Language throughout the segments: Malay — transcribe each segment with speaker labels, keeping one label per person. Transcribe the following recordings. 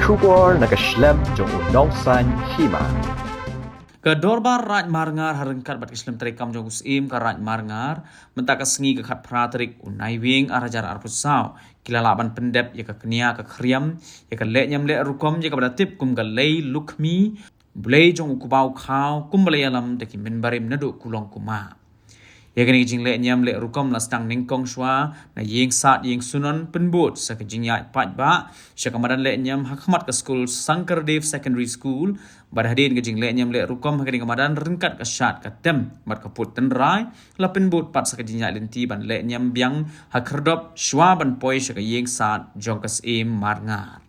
Speaker 1: Shubor nakaslem jong unongsan hima.
Speaker 2: Kedorbar raj marngar harengkat bat kislim terekam jong usim ka raj marngar mentaka sengi ke khat pratrik unai wing arajar arpusau kilalaban pendep ya ka kenia ka kriam ya ka le nyam le rukom ya ka badatip kum ga lei lukmi blei jong ukubau khau kum balai alam deki minbarim nadu kulong kuma ya kini jing le nyam le rukom la stang ningkong shwa na ying sat ying sunon penbut sa ka jing ya pat ba sha kamadan le nyam hakmat ka school Sankardev Secondary School badhadin ka jing le nyam le rukom hakini kamadan rengkat ka shat ka tem mat ka put ten rai la penbut pat sa ka jing ya lenti ban le nyam biang hakerdop shwa ban poi sha ka ying sat jong ka sim marngar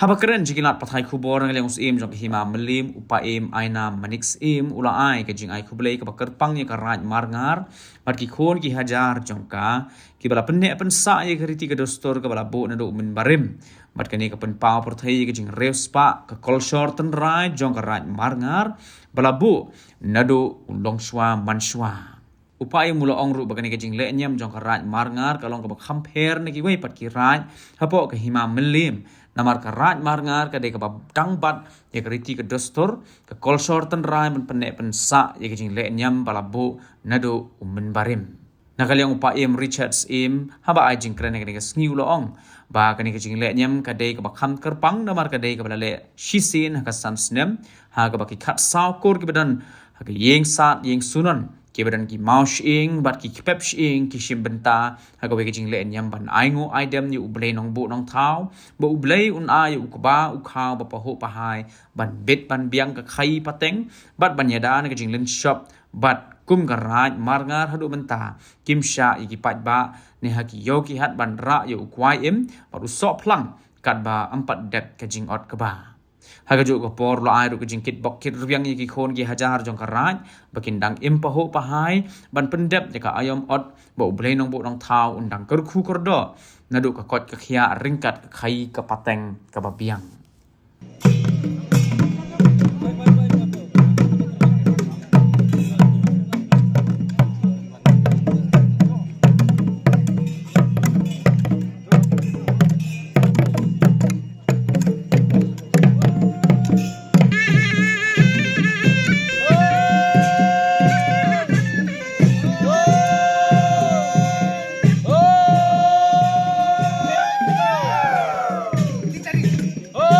Speaker 2: Habakeren jikilat pathai kubor ng lengus im jong hima melim upa im aina manix im ula ai ke jing ai kublei ke bakerpang ye karaj marngar pat ki khon ki hajar jong ka ki bala penne pen sa ye keriti ke dostor ke bala bo na do min barim mat kani ke pen pau porthai ke jing respa ke kolshor ten rai jong karaj marngar bala bo na do ulong shwa manshwa Upaya mula ongru bagani ke jing le nyam jong karaj marngar kalong ke bak khamper ne ki wei pat ki raj hapo ke hima melim namar ka raj marngar ka de ka tangbat ye kriti ke dostor ke kolsor ten rai men penne pen sa ye ke jing le nyam balabu nado umen barim nakaliang upa im Richards im haba ai jing krene ke sngiu lo ong ba kani ke jing le nyam ka de ka bakham kerpang namar ka de ka balale shisin ka san snem ha ka baki khat saw kor ke badan ha ke yeng sat yeng sunon ki badan ki maush ing bat ki pep ing ki shim benta ha ka ke jing le nyam ban aingo idem ni ublei nong bu nong thau bo ublei un ai u ba u khau ba pa ho pa hai ban bet ban biang ka khai pateng bat ban yada na ke jing len shop bat kum garaj marngar hadu benta kim sha iki pat ba ne ha ki yo ki hat ban ra yo kwai im ba u so plang kat ba ampat dep ke jing ot ka ba Hagajuk ko por lo airu kejing kit bok kit rubiang iki khon ki hajar jong karaj bakin dang impaho pahai ban pendep jaka ayom ot bo blei nong bo nong thau undang kerku kordo nadu ka kot ka khia ringkat ka khai ka pateng ka babiang
Speaker 3: Oh!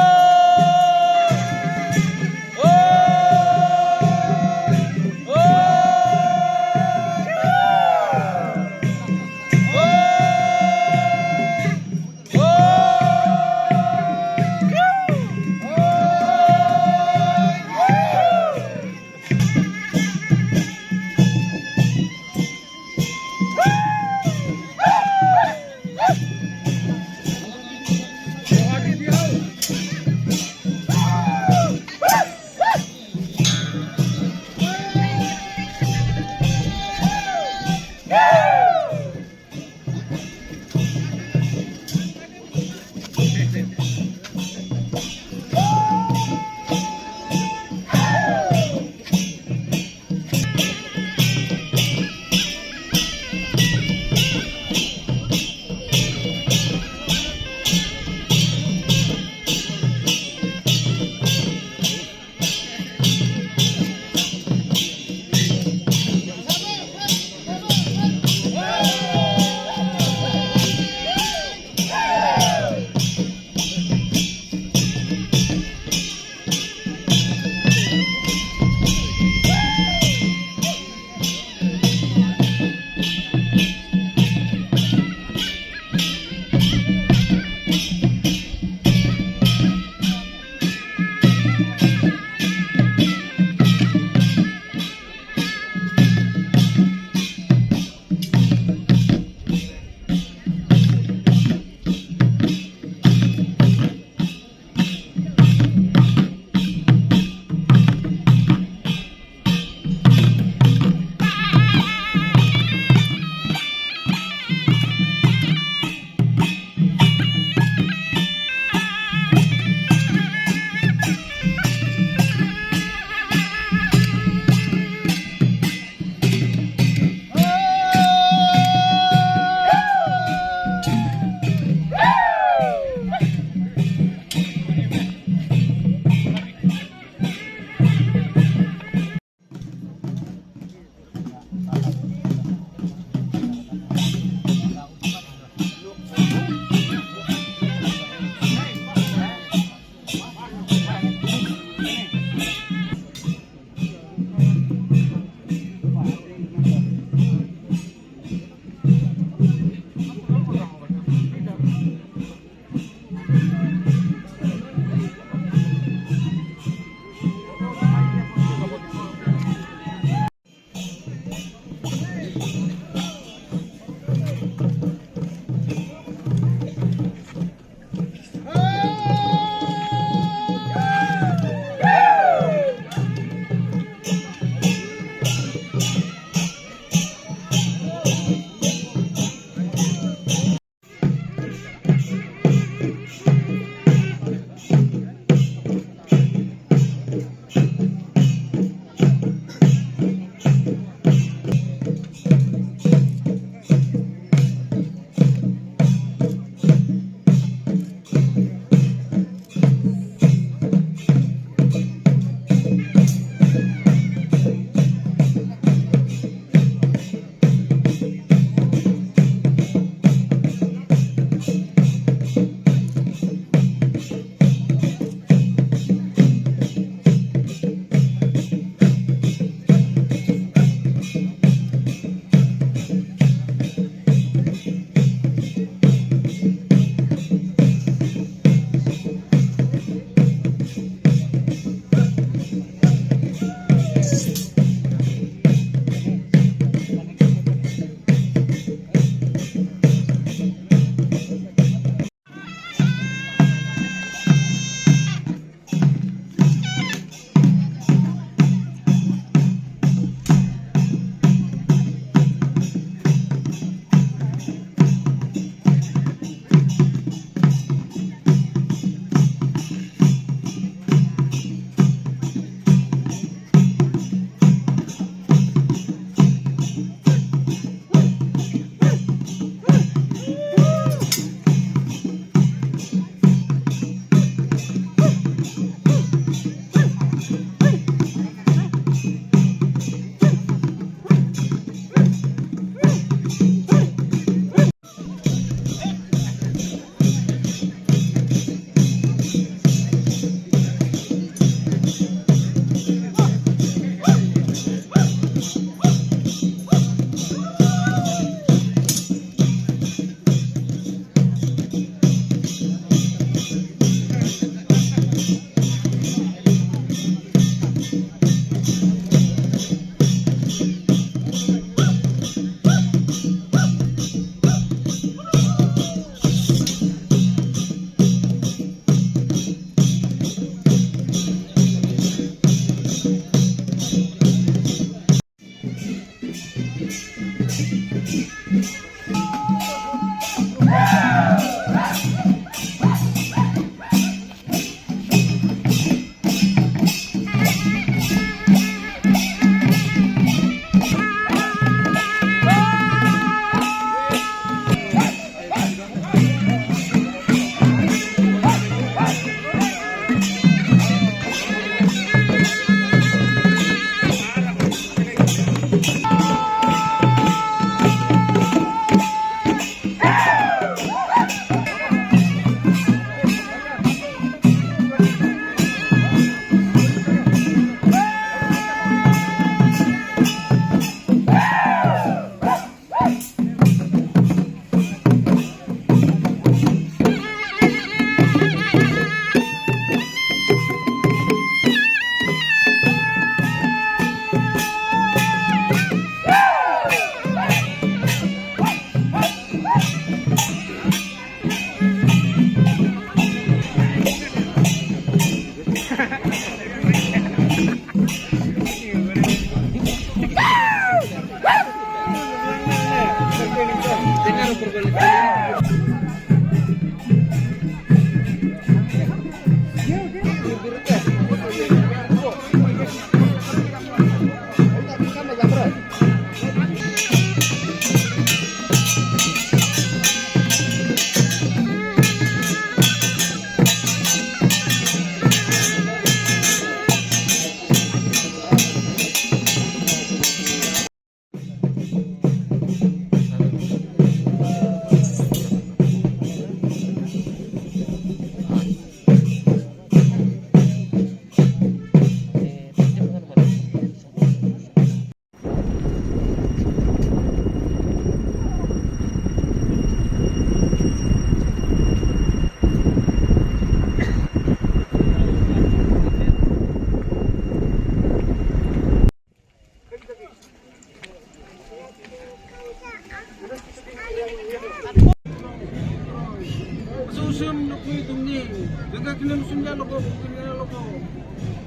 Speaker 3: Jaga kini musimnya loko, kini loko.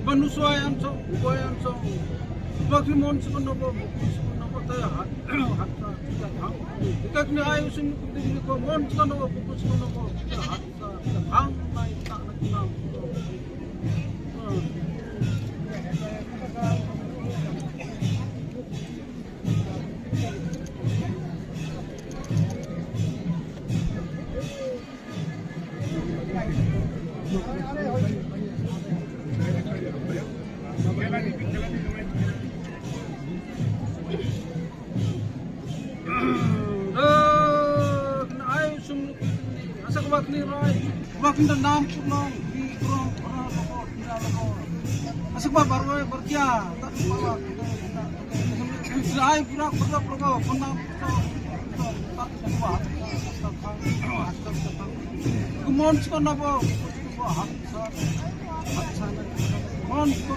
Speaker 3: Manusia yang so, buaya yang so. Bagi mon sekonopo, sekonopo taya hat, hatta tidak hang. Jika kini ayu sim kini ko mon sekonopo, buku sekonopo tidak hatta hang naik tak nak nam. Makin dendam pulang di kurang pernah lokor tidak lokor. Asik baru berkia tak bawa. Saya pura pura pura pernah tak buat. Kemudian sekarang apa? Hak sana. Kemudian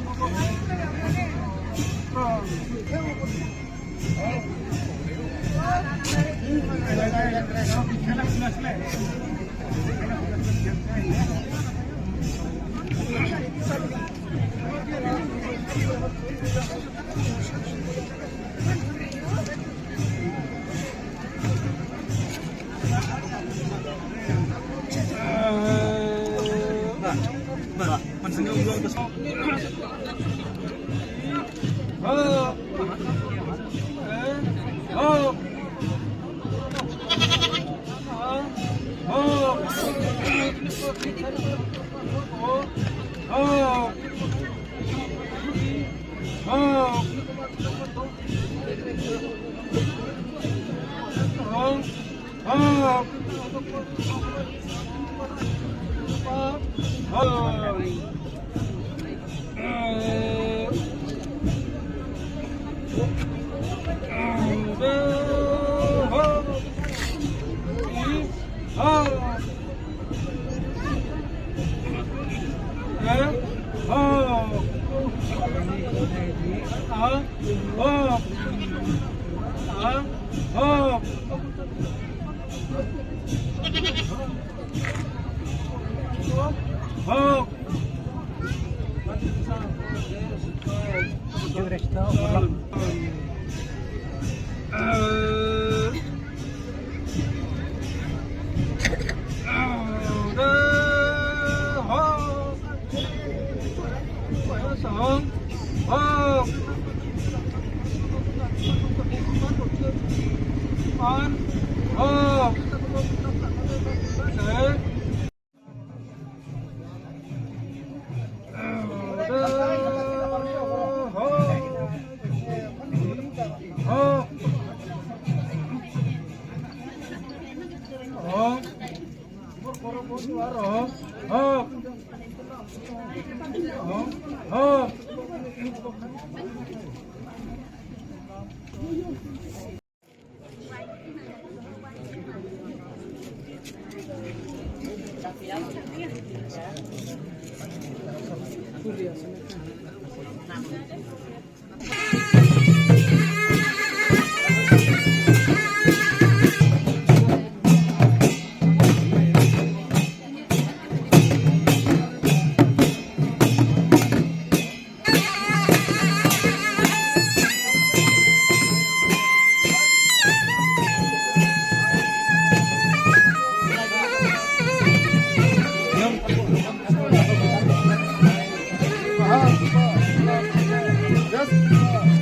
Speaker 4: Just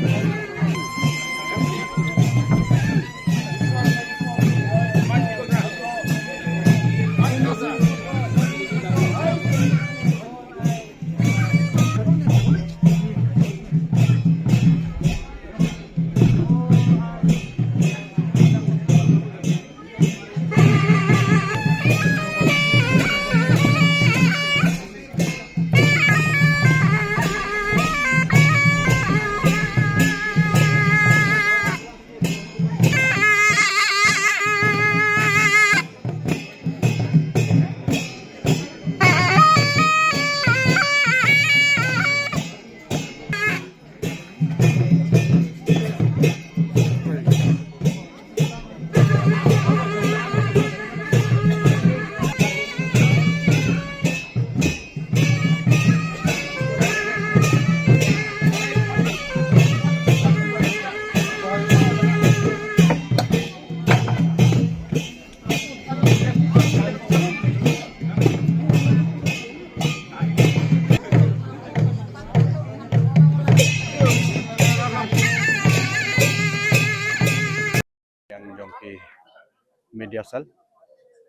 Speaker 4: media sel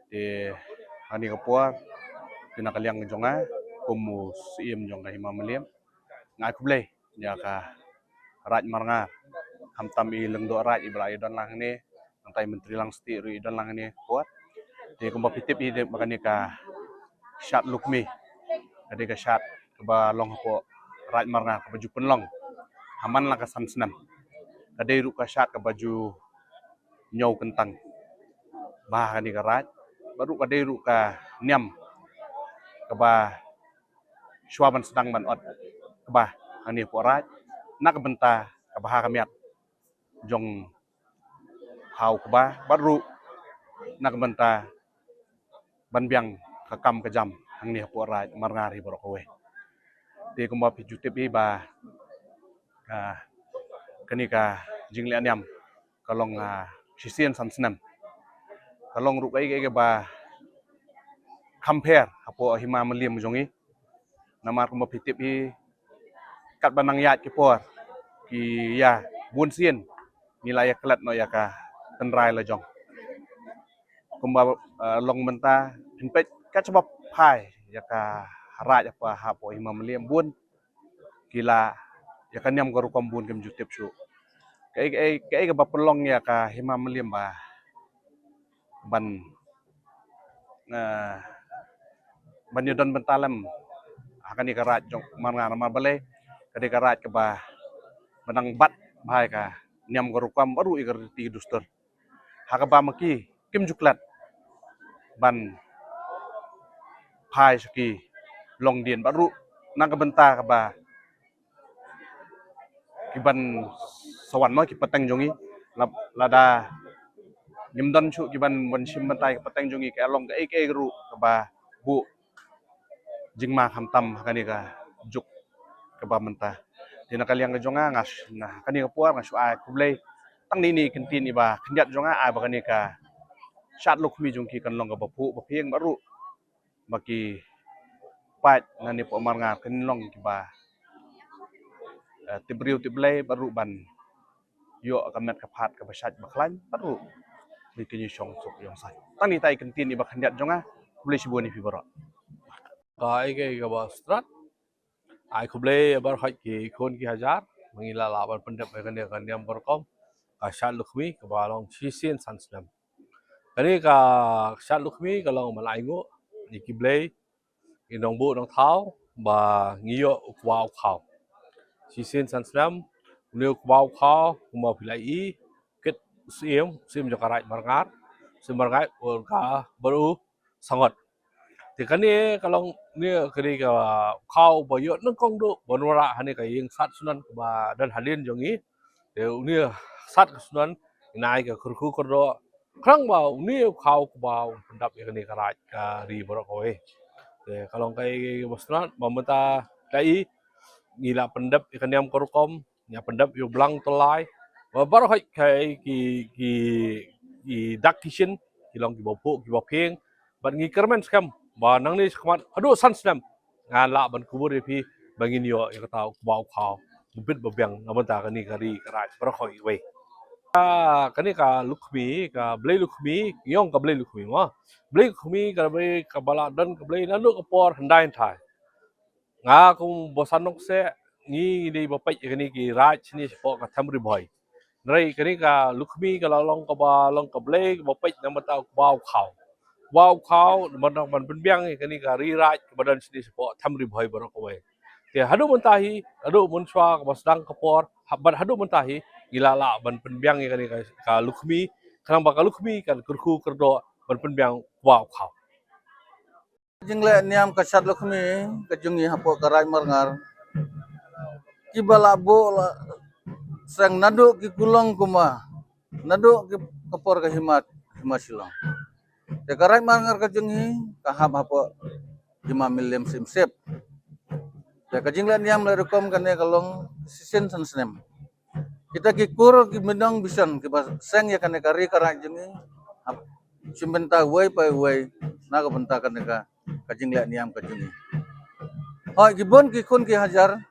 Speaker 4: di hani kapua kena kaliang jonga kumu sim jonga hima meliam ngai kublai ya ka raj marnga hamtam i lengdo raj ibrahim don lang ni antai menteri lang sti ri don lang ni kuat di kumba pitip i makani ka shat lukmi ada ka shat ba long ko raj marnga ka baju penlong haman lang ka sansnam ada ru ka shat ka baju nyau kentang bah kani ka raj baru ka ru ka nyam ka ba shwaban sedang man ot ka ba ani ko raj nak benta ka bah kamiat jong hau ka ba baru nak benta ban biang ka kam ka jam ang ni po raj marngari boro ko we di ko ma pijutip i ba kani ka jingli anyam kalong sisien sansnam kalong ru kai ke ba compare apo hima meliam jongi namar ko ma pitip i kat banang yat ki por ki ya bun sien nilai kelat no ya ka tenrai la jong kumba long menta hinpet ka sebab pai ya ka raj apa hapo hima meliam bun kila ya kan nyam goru kombun kem jutip su kai ba pelong ya ka hima meliam ba ban ban yodon bentalam akan ikarat jong marnga nama balai kadi karat ke ba benang bat bahai ka nyam gorukam baru ikar ti dustur hakaba maki kim juklat ban pai saki long dien baru nang kebenta ka ba kiban sawan mo ki pateng jongi lada nyimdon chu kiban bon sim bentai pateng jongi ke long ke ru ka ba bu jingma hamtam kani ka juk ke ba mentah di nakaliang ke jonga ngas nah kani ka puar ngas ai kublai tang ni kentin iba kenjat jonga ai ba kani ka shat lukmi jongki kan long ka bapu bapieng baru baki pat nani po marnga kan long ki ba tibriu tiblai baru ban yo kamet ka phat ka basat baklan baru bikin syong sok yang sai tang ni tai kentin iba kenjat jonga kublai siboni fi baro
Speaker 5: Kai ke ba strat ai kublai bar khai ki khon ki hajar mengila laban pendap kan dia kan yang berkom ka shat lukmi ka balong sisien sansnam kani ka shat lukmi kalau malai ngo ni kiblai inong bu nong thau ba ngiyo kwao khao sisien sansnam neu kwao khao kuma pilai i ket sim jo karai marngar sim marngai ka baru sangot thì cái này kalau ni kiri ka kau bayo nang kong do bonora hani ka yeng sat sunan ba dan halin jongi thì ni sat sunan nai ka khurku kordo krang ba ni kau ba pendap ka ni karat ka ri borok kowe thì kalau kai bosran mamenta kai ngila pendap ikan yam korkom nya pendap yo blang tolai ba bar kai ki dak kitchen kilong ki bopo ki bopeng ban ngi kermen skam ba nang ni khmat adu sansnam ngala ban kubur pi bangin yo ya tahu bau khau bit babyang namanta kani kari karai berkhoi we kani ka lukmi ka blai lukmi yong ka blai lukmi ma blai lukmi ka blai ka bala dan ka blai nanu ka por handai thai nga kum bosanok se ni di bapai kani ki raj ni sepo ka thamri boy nrai kani ka lukmi ka long ka ba long ka blai bapai namanta bau khau wow kau mana man penbiang kani ka riraj badan sini sepo thamri bhoi borok kowe te hadu muntahi hadu munswa basdang kapor haban hadu muntahi gilala ban penbiang kani ka lukmi kanang bakal lukmi kan kurku kerdo ban penbiang wow kau
Speaker 3: jingle niam ka shat lukmi ka jungi hapo karai marngar kibala bo sang nadu ki kulong kuma nadu ki kapor ka himat himasilong te karai marngar ka jungi ka hab hapo hima milim simsep te ka jingle niam le rekom kan ne kalong sisen sansnem kita kikur ki menang bisan ki seng ya kan kari karai jungi simbenta wai pai wai na ka benta kan ka jingle niam ka jungi hoi gibon ki kun ki hajar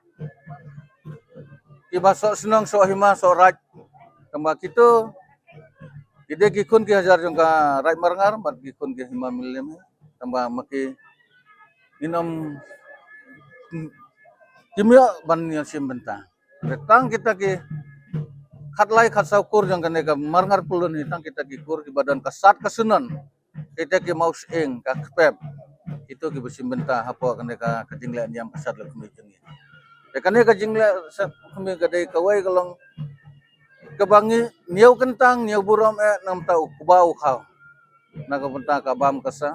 Speaker 3: ki basok senang so hima so raj kamba kitu
Speaker 6: Ide kikun ki hajar jong ka right marngar bat kikun ki hima milim tambah maki inom kimya ban niya sim benta. Tang kita ki khat lai khat saukur jong kane ka marngar pulun hitang kita ki kur ki badan kasat kasunan. Kita ki maus eng ka kpep. Itu ki besim benta hapo kane ka kajingla niam kasat la kumi jengi. Kane kajingla kumi kadai kawai kalong kebangi niau kentang niau buram nam tau kubau kau naga benta ka bam kasa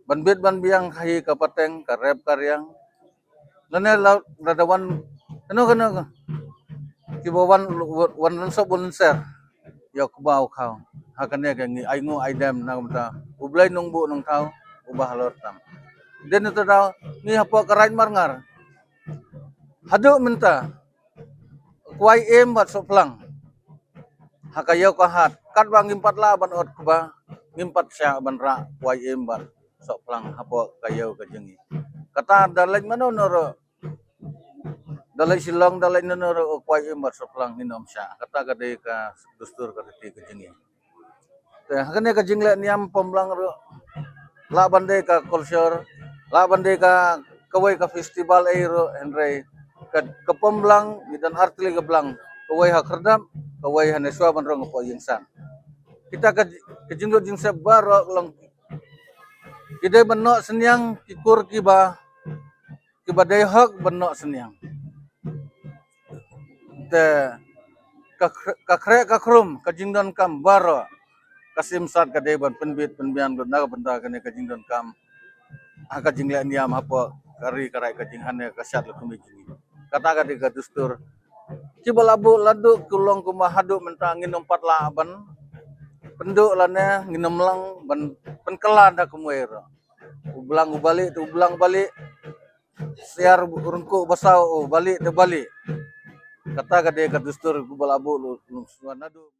Speaker 6: banbit ban biang hai ka pateng ka rep karyang nane la radawan kano kibawan wan lan sob wan ser ya kubau kau hakane ka ngi aingo aidam naga benta ublai nungbu nung kau ubah lor tam den itu daw ni hapo ka right marngar hadu menta kuai em bat soplang hakayaw kahat kat bang ngimpat la ban ot kuba ngimpat sya ban ra kuai em ban sok plang hapo kayaw kajengi kata dalai mano noro dalai silong dalai noro kuai em bat sok plang hinom sya kata kadai ka dustur kadai kajengi te hakane kajingla niam pemblang ro la bandai ka culture la bandai ka kawai ka festival ero henry ka pemblang dan artli ka blang kawai hakerdam kawai haneswa ban rong po yingsan kita kejinglo jing sebaro lang kide benno senyang kikur kiba dai hak benno senyang te ka kre ka krum kajingdon kam baro kasim sat ka deban penbit penbian naga benda kene kajingdon kam aka jingla niam hapo kari karai kajinghane kasat lekumi jingi kata ka diga dustur cibalabu ladu kulong kumahadu mentang nginom pat laban penduk lane nginom lang ban penkelan dak kumuer ublang balik siar urungku basau balik de balik kata ka de ka dustur kubalabu lu suanadu